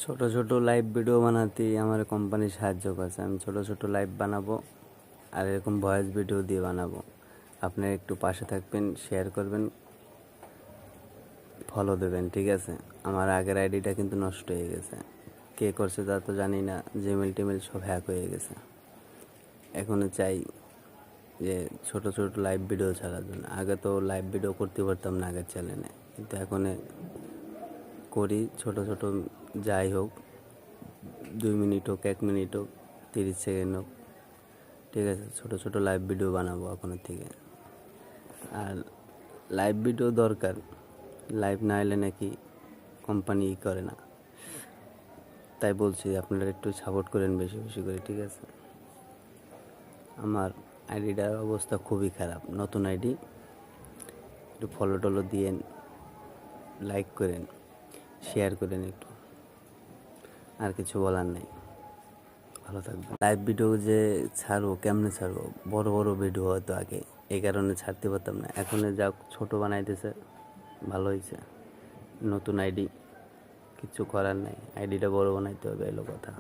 ছোট ছোট live video বানাতে আমার কোম্পানি সাহায্য করছে। আমি ছোট ছোট লাইভ বানাবো আর এরকম ভয়েস ভিডিও দিয়ে বানাবো। আপনারা একটু পাশে থাকবেন, শেয়ার করবেন, ফলো দেবেন, ঠিক আছে? আমার আগের আইডিটা কিন্তু নষ্ট হয়ে গেছে, কে করছে তা তো জানি না। জিমেল টিমেল সব হ্যাক হয়ে গেছে। এখন চাই যে ছোট ছোট লাইভ ভিডিও ছাড়ার জন্য। আগে তো লাইভ ভিডিও করতে পারতাম না আগের চ্যানেলে, কিন্তু এখন করি। ছোট ছোট যাই হোক, 2 মিনিট হোক, 1 মিনিট হোক, 30 সেকেন্ড হোক, ঠিক আছে? ছোট ছোট লাইভ ভিডিও বানাবো এখনের থেকে। আর লাইভ ভিডিও দরকার, লাইভ না এলে নাকি কোম্পানি করে না। তাই বলছি আপনারা একটু সাপোর্ট করেন বেশি বেশি করে, ঠিক আছে? আমার আইডিটার অবস্থা খুবই খারাপ, নতুন আইডি। একটু ফলো টলো দিয়েন, লাইক করেন, শেয়ার করেন একটু। আর কিছু বলার নেই। ভালো থাকবেন। লাইভ ভিডিও যে ছাড়বো, কেমনে ছাড়বো? বড় বড় ভিডিও হয়তো আগে, এই কারণে ছাড়তে পারতাম না। এখন যা ছোট বানাইতেছে, ভালো হয়েছে। নতুন আইডি, কিছু করার নাই, আইডিটা বড় বানাইতে হবে, এলো কথা।